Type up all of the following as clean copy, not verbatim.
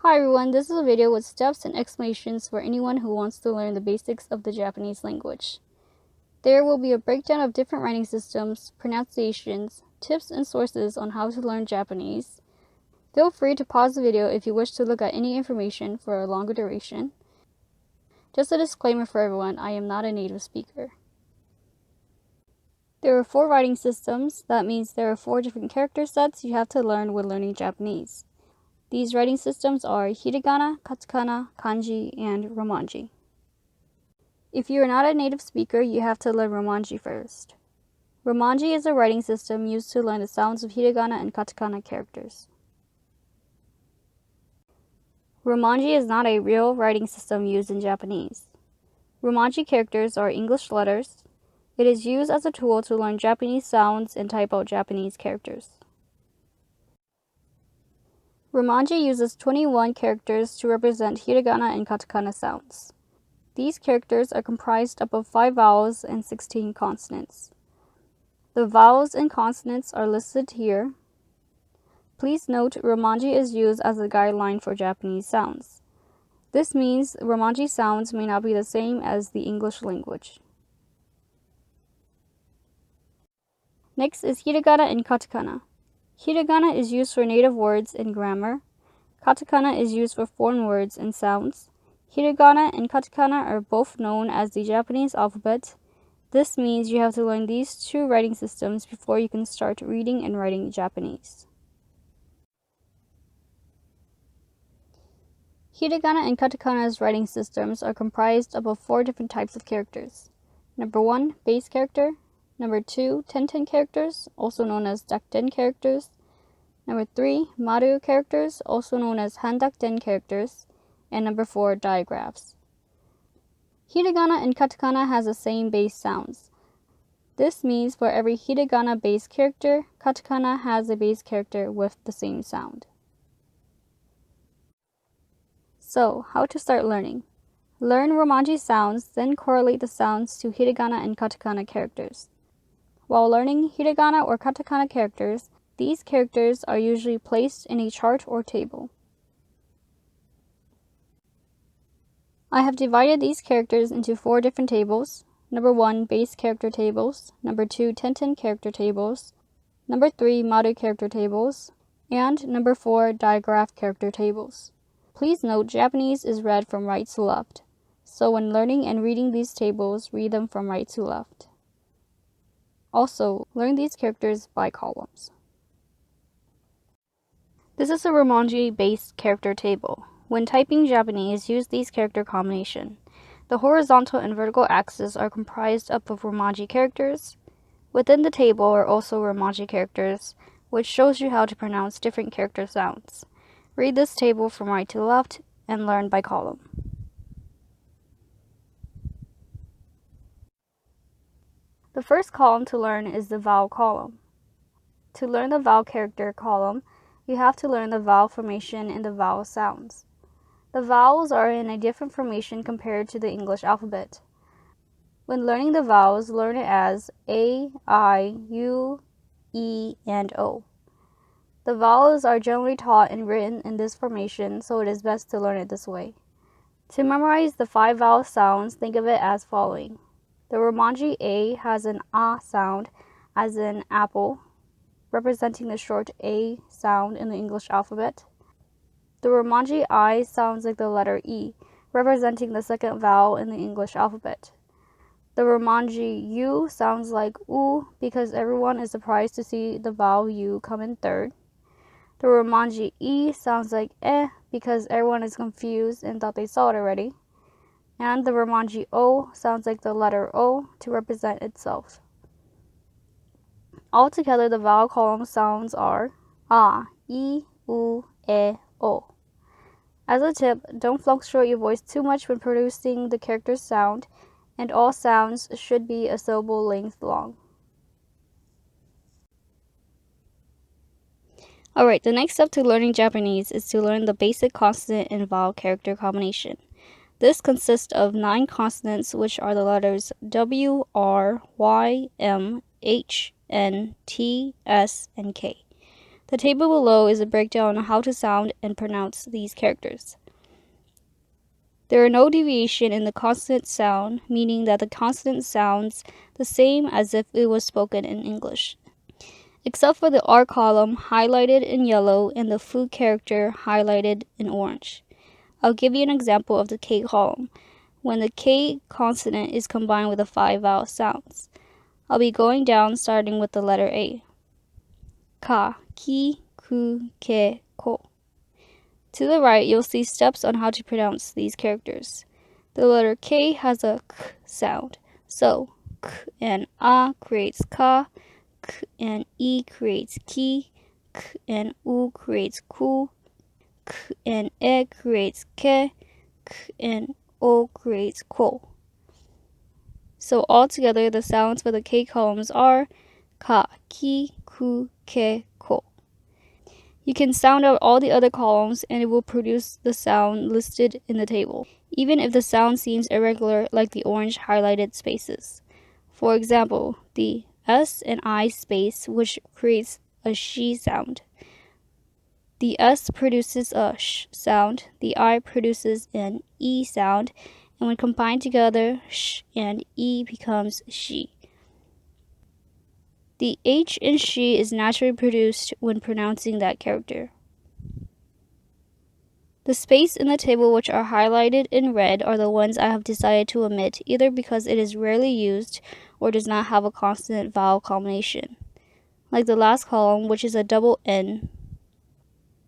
Hi everyone, this is a video with steps and explanations for anyone who wants to learn the basics of the Japanese language. There will be a breakdown of different writing systems, pronunciations, tips and sources on how to learn Japanese. Feel free to pause the video if you wish to look at any information for a longer duration. Just a disclaimer for everyone, I am not a native speaker. There are 4 writing systems, that means there are 4 different character sets you have to learn when learning Japanese. These writing systems are Hiragana, Katakana, Kanji, and Romaji. If you are not a native speaker, you have to learn Romaji first. Romaji is a writing system used to learn the sounds of Hiragana and Katakana characters. Romaji is not a real writing system used in Japanese. Romaji characters are English letters. It is used as a tool to learn Japanese sounds and type out Japanese characters. Romaji uses 21 characters to represent Hiragana and Katakana sounds. These characters are comprised of 5 vowels and 16 consonants. The vowels and consonants are listed here. Please note, Romaji is used as a guideline for Japanese sounds. This means Romaji sounds may not be the same as the English language. Next is Hiragana and Katakana. Hiragana is used for native words and grammar. Katakana is used for foreign words and sounds. Hiragana and Katakana are both known as the Japanese alphabet. This means you have to learn these 2 writing systems before you can start reading and writing Japanese. Hiragana and Katakana's writing systems are comprised of 4 different types of characters. Number 1, base character. Number 2, Tenten characters, also known as Dakten characters. Number 3, Maru characters, also known as Handakten characters. And number 4, Digraphs. Hiragana and Katakana has the same base sounds. This means for every Hiragana base character, Katakana has a base character with the same sound. So, how to start learning? Learn Romaji sounds, then correlate the sounds to Hiragana and Katakana characters. While learning Hiragana or Katakana characters, these characters are usually placed in a chart or table. I have divided these characters into 4 different tables. Number 1, base character tables. Number 2, Tenten character tables. Number 3, Maru character tables. And number 4, digraph character tables. Please note Japanese is read from right to left. So when learning and reading these tables, read them from right to left. Also, learn these characters by columns. This is a Romaji-based character table. When typing Japanese, use these character combination. The horizontal and vertical axes are comprised of Romaji characters. Within the table are also Romaji characters, which shows you how to pronounce different character sounds. Read this table from right to left and learn by column. The first column to learn is the vowel column. To learn the vowel character column, you have to learn the vowel formation and the vowel sounds. The vowels are in a different formation compared to the English alphabet. When learning the vowels, learn it as A, I, U, E, and O. The vowels are generally taught and written in this formation, so it is best to learn it this way. To memorize the 5 vowel sounds, think of it as following. The Romaji A has an A sound, as in apple, representing the short A sound in the English alphabet. The Romaji I sounds like the letter E, representing the second vowel in the English alphabet. The Romaji U sounds like U because everyone is surprised to see the vowel U come in third. The Romaji E sounds like because everyone is confused and thought they saw it already. And the Romaji O sounds like the letter O to represent itself. Altogether, the vowel column sounds are A, I, U, E, O. As a tip, don't fluctuate your voice too much when producing the character sound, and all sounds should be a syllable length long. Alright, the next step to learning Japanese is to learn the basic consonant and vowel character combination. This consists of 9 consonants, which are the letters W, R, Y, M, H, N, T, S, and K. The table below is a breakdown on how to sound and pronounce these characters. There are no deviation in the consonant sound, meaning that the consonant sounds the same as if it was spoken in English, except for the R column highlighted in yellow and the fu character highlighted in orange. I'll give you an example of the K column, when the K consonant is combined with the 5 vowel sounds. I'll be going down starting with the letter A. Ka, ki, ku, ke, ko. To the right, you'll see steps on how to pronounce these characters. The letter K has a k sound, so k and a creates ka, k and e creates ki, k and u creates ku, k and e creates ke, k and o creates ko. So altogether, the sounds for the K columns are ka, ki, ku, ke, ko. You can sound out all the other columns and it will produce the sound listed in the table, even if the sound seems irregular like the orange highlighted spaces. For example, the S and I space, which creates a she sound. The S produces a sh sound, the I produces an E sound, and when combined together, sh and E becomes she. The H in she is naturally produced when pronouncing that character. The space in the table which are highlighted in red are the ones I have decided to omit, either because it is rarely used or does not have a consonant vowel combination, like the last column, which is a double N.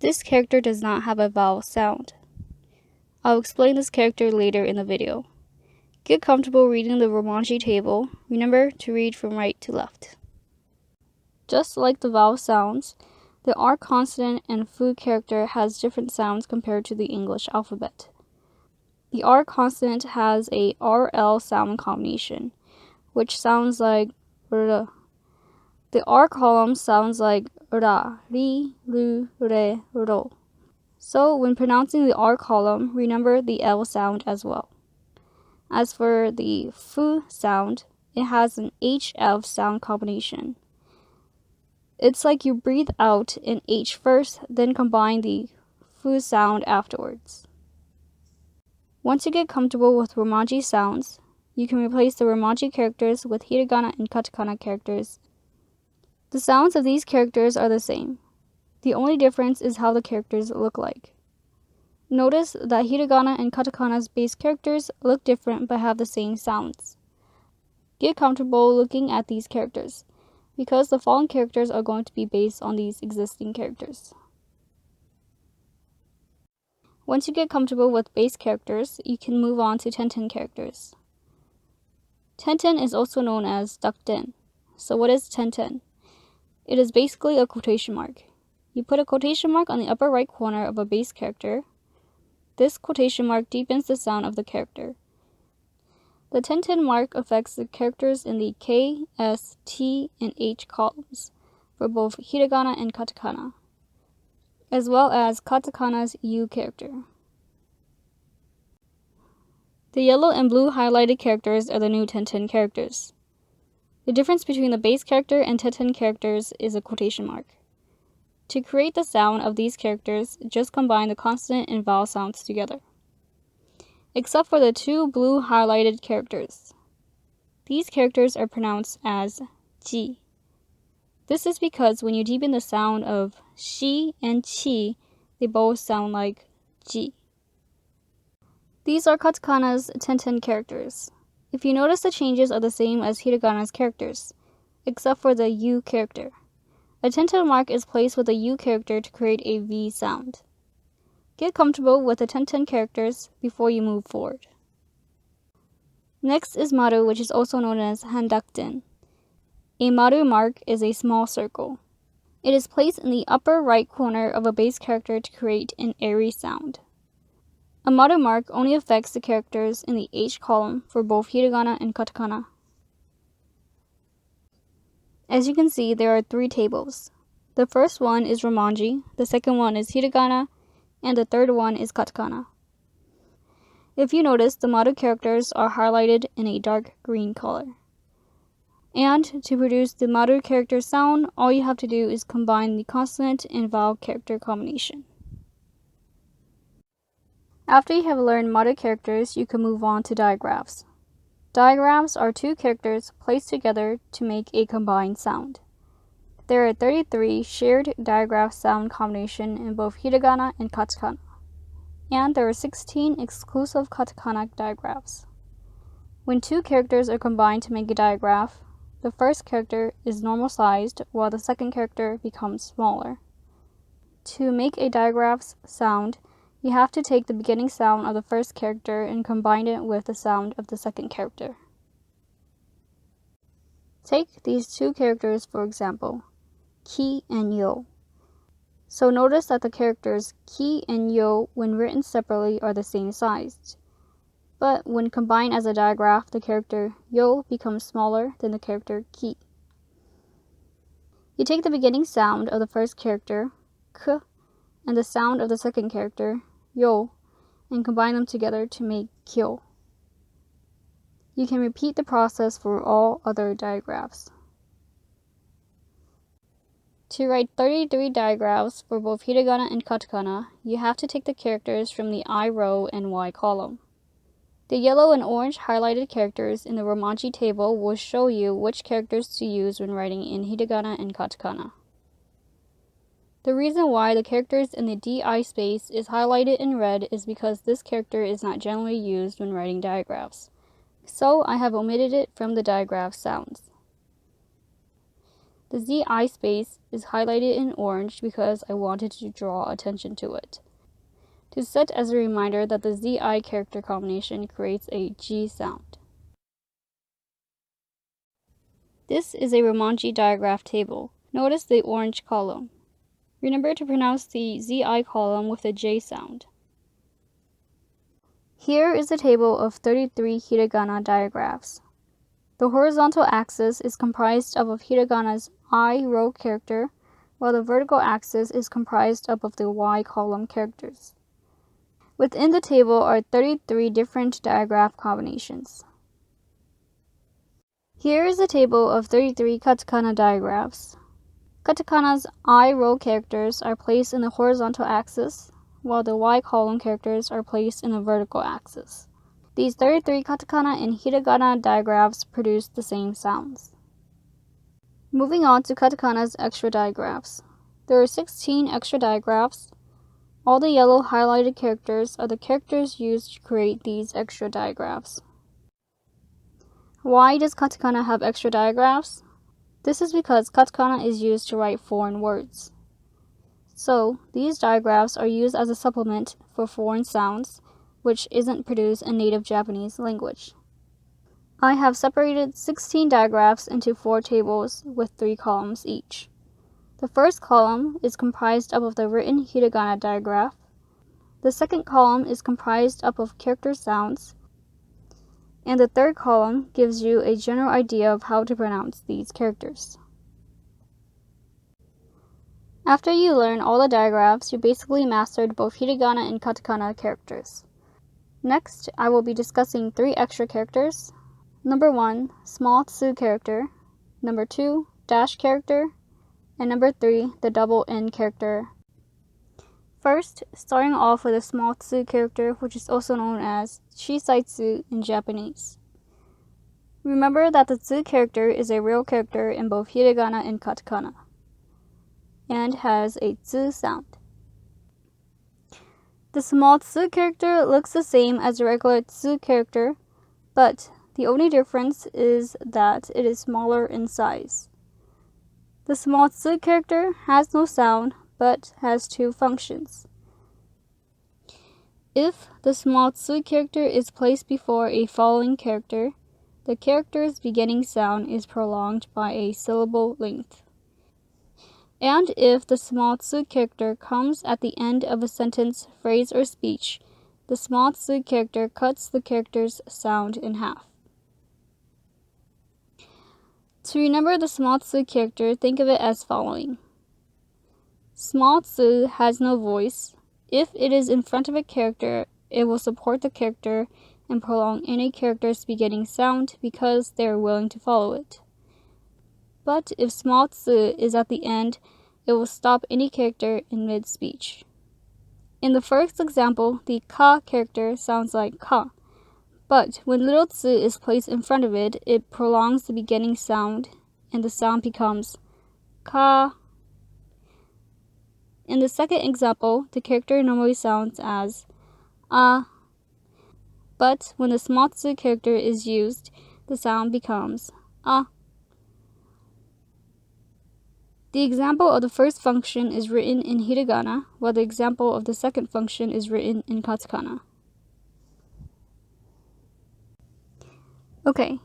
This character does not have a vowel sound. I'll explain this character later in the video. Get comfortable reading the Romaji table. Remember to read from right to left. Just like the vowel sounds, the R consonant and fu character has different sounds compared to the English alphabet. The R consonant has a RL sound combination, which sounds like R. The R column sounds like ra, ri, ru, re, ro. So when pronouncing the R column, remember the L sound as well. As for the fu sound, it has an HF sound combination. It's like you breathe out an H first, then combine the fu sound afterwards. Once you get comfortable with Romaji sounds, you can replace the Romaji characters with Hiragana and Katakana characters. The sounds of these characters are the same. The only difference is how the characters look like. Notice that Hiragana and Katakana's base characters look different but have the same sounds. Get comfortable looking at these characters, because the following characters are going to be based on these existing characters. Once you get comfortable with base characters, you can move on to Tenten characters. Tenten is also known as Tenten. So what is Tenten? It is basically a quotation mark. You put a quotation mark on the upper right corner of a base character. This quotation mark deepens the sound of the character. The Tenten mark affects the characters in the K, S, T, and H columns for both Hiragana and Katakana, as well as Katakana's U character. The yellow and blue highlighted characters are the new Tenten characters. The difference between the base character and Tenten characters is a quotation mark. To create the sound of these characters, just combine the consonant and vowel sounds together. Except for the two blue highlighted characters. These characters are pronounced as ji. This is because when you deepen the sound of shi and chi, they both sound like ji. These are Katakana's Tenten characters. If you notice, the changes are the same as Hiragana's characters, except for the U character. A Tenten mark is placed with the U character to create a V sound. Get comfortable with the Tenten characters before you move forward. Next is Maru, which is also known as Handakten. A Maru mark is a small circle. It is placed in the upper right corner of a base character to create an airy sound. A Maru mark only affects the characters in the H column for both Hiragana and Katakana. As you can see, there are 3 tables. The first one is Romaji, the second one is Hiragana, and the third one is Katakana. If you notice, the Maru characters are highlighted in a dark green color. And to produce the Maru character sound, all you have to do is combine the consonant and vowel character combination. After you have learned Maru characters, you can move on to digraphs. Digraphs are two characters placed together to make a combined sound. There are 33 shared digraph sound combinations in both Hiragana and Katakana, and there are 16 exclusive Katakana digraphs. When two characters are combined to make a digraph, the first character is normal sized while the second character becomes smaller. To make a digraph's sound, you have to take the beginning sound of the first character and combine it with the sound of the second character. Take these two characters for example, ki and yo. So notice that the characters ki and yo, when written separately, are the same size. But when combined as a digraph, the character yo becomes smaller than the character ki. You take the beginning sound of the first character, k, and the sound of the second character, yo, and combine them together to make kyo. You can repeat the process for all other digraphs. To write 33 digraphs for both Hiragana and Katakana, you have to take the characters from the I row and Y column. The yellow and orange highlighted characters in the Romaji table will show you which characters to use when writing in Hiragana and Katakana. The reason why the characters in the DI space is highlighted in red is because this character is not generally used when writing digraphs, so I have omitted it from the digraph sounds. The ZI space is highlighted in orange because I wanted to draw attention to it, to set as a reminder that the ZI character combination creates a G sound. This is a Romaji digraph table. Notice the orange column. Remember to pronounce the ZI column with a J sound. Here is a table of 33 Hiragana digraphs. The horizontal axis is comprised of Hiragana's I row character, while the vertical axis is comprised of the Y column characters. Within the table are 33 different digraph combinations. Here is a table of 33 Katakana digraphs. Katakana's I row characters are placed in the horizontal axis, while the Y column characters are placed in the vertical axis. These 33 Katakana and Hiragana digraphs produce the same sounds. Moving on to Katakana's extra digraphs. There are 16 extra digraphs. All the yellow highlighted characters are the characters used to create these extra digraphs. Why does Katakana have extra digraphs? This is because Katakana is used to write foreign words. So, these digraphs are used as a supplement for foreign sounds, which isn't produced in native Japanese language. I have separated 16 digraphs into 4 tables with 3 columns each. The first column is comprised of the written Hiragana digraph. The second column is comprised of character sounds. And the third column gives you a general idea of how to pronounce these characters. After you learn all the digraphs, you basically mastered both Hiragana and Katakana characters. Next, I will be discussing 3 extra characters. Number 1, small tsu character. Number 2, dash character. And number 3, the double N character. First, starting off with a small tsu character, which is also known as shisai tsu in Japanese. Remember that the tsu character is a real character in both Hiragana and Katakana, and has a tsu sound. The small tsu character looks the same as a regular tsu character, but the only difference is that it is smaller in size. The small tsu character has no sound, but has 2 functions. If the small tsu character is placed before a following character, the character's beginning sound is prolonged by a syllable length. And if the small tsu character comes at the end of a sentence, phrase, or speech, the small tsu character cuts the character's sound in half. To remember the small tsu character, think of it as following. Small tsu has no voice. If it is in front of a character, it will support the character and prolong any character's beginning sound because they are willing to follow it. but if small tsu is at the end, it will stop any character in mid-speech. In the first example, the ka character sounds like ka, but when little tsu is placed in front of it, it prolongs the beginning sound, and the sound becomes ka. In the second example, the character normally sounds as a, but when the small tsu character is used, the sound becomes a. The example of the first function is written in Hiragana, while the example of the second function is written in Katakana. Okay,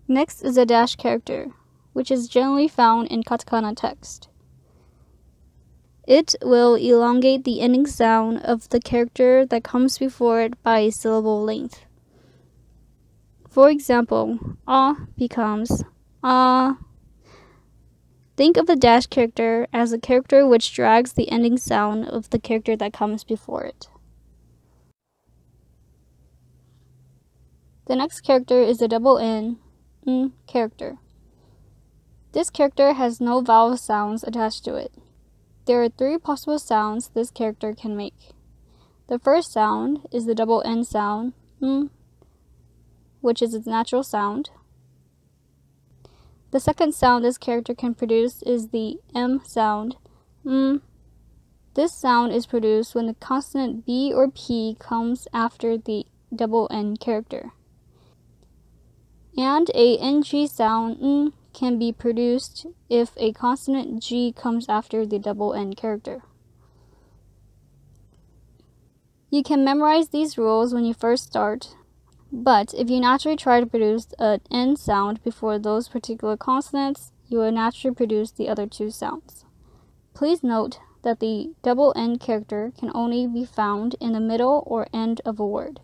next is a dash character, which is generally found in Katakana text. It will elongate the ending sound of the character that comes before it by a syllable length. For example, a becomes a. Think of the dash character as a character which drags the ending sound of the character that comes before it. The next character is the double N character. This character has no vowel sounds attached to it. There are 3 possible sounds this character can make. The first sound is the double N sound, which is its natural sound. The second sound this character can produce is the M sound, This sound is produced when the consonant B or P comes after the double N character. And a NG sound can be produced if a consonant G comes after the double N character. You can memorize these rules when you first start, but if you naturally try to produce an N sound before those particular consonants, you will naturally produce the other 2 sounds. Please note that the double N character can only be found in the middle or end of a word,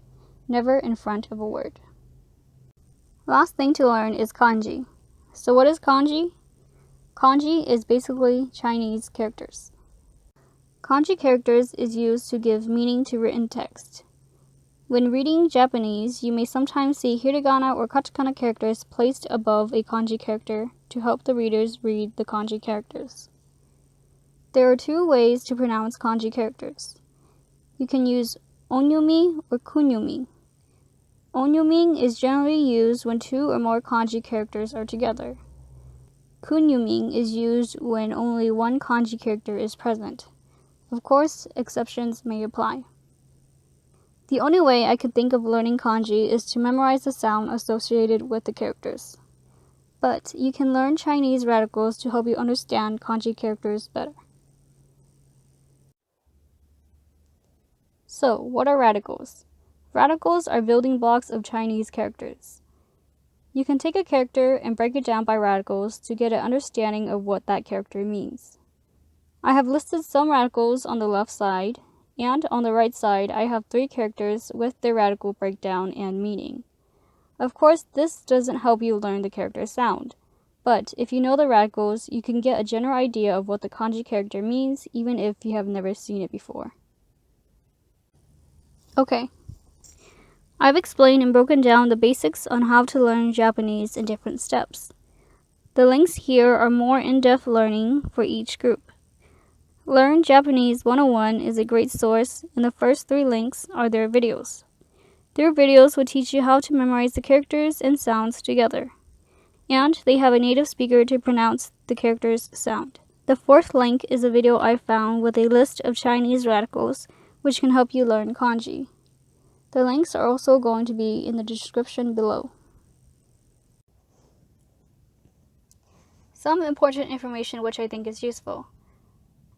never in front of a word. Last thing to learn is kanji. So what is kanji? Kanji is basically Chinese characters. Kanji characters is used to give meaning to written text. When reading Japanese, you may sometimes see hiragana or katakana characters placed above a kanji character to help the readers read the kanji characters. There are 2 ways to pronounce kanji characters. You can use onyumi or kunyumi. Onyuming is generally used when 2 or more kanji characters are together. Kunyuming is used when only 1 kanji character is present. Of course, exceptions may apply. The only way I could think of learning kanji is to memorize the sound associated with the characters. But you can learn Chinese radicals to help you understand kanji characters better. So, what are radicals? Radicals are building blocks of Chinese characters. You can take a character and break it down by radicals to get an understanding of what that character means. I have listed some radicals on the left side, and on the right side I have 3 characters with their radical breakdown and meaning. Of course, this doesn't help you learn the character's sound, but if you know the radicals, you can get a general idea of what the kanji character means even if you have never seen it before. Okay. I've explained and broken down the basics on how to learn Japanese in different steps. The links here are more in-depth learning for each group. Learn Japanese 101 is a great source, and the first 3 links are their videos. Their videos will teach you how to memorize the characters and sounds together. And they have a native speaker to pronounce the character's sound. The 4th link is a video I found with a list of Chinese radicals, which can help you learn kanji. The links are also going to be in the description below. Some important information which I think is useful.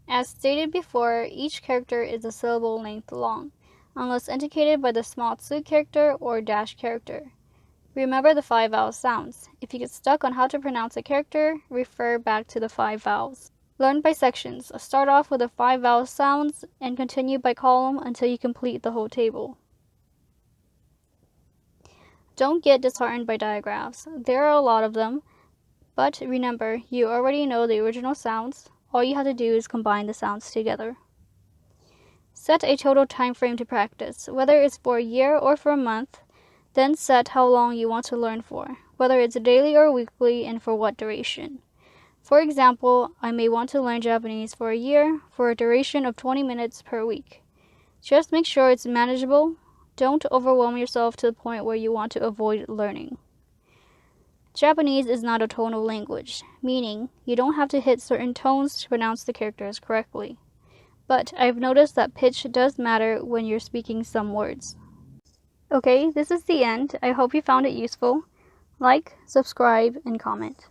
As stated before, each character is a syllable length long, unless indicated by the small tsu character or dash character. Remember the 5 vowel sounds. If you get stuck on how to pronounce a character, refer back to the 5 vowels. Learn by sections. Start off with the 5 vowel sounds and continue by column until you complete the whole table. Don't get disheartened by digraphs. There are a lot of them, but remember, you already know the original sounds. All you have to do is combine the sounds together. Set a total time frame to practice, whether it's for a year or for a month. Then set how long you want to learn for, whether it's daily or weekly and for what duration. For example, I may want to learn Japanese for a year for a duration of 20 minutes per week. Just make sure it's manageable. Don't overwhelm yourself to the point where you want to avoid learning. Japanese is not a tonal language, meaning you don't have to hit certain tones to pronounce the characters correctly. But I've noticed that pitch does matter when you're speaking some words. Okay, this is the end. I hope you found it useful. Like, subscribe, and comment.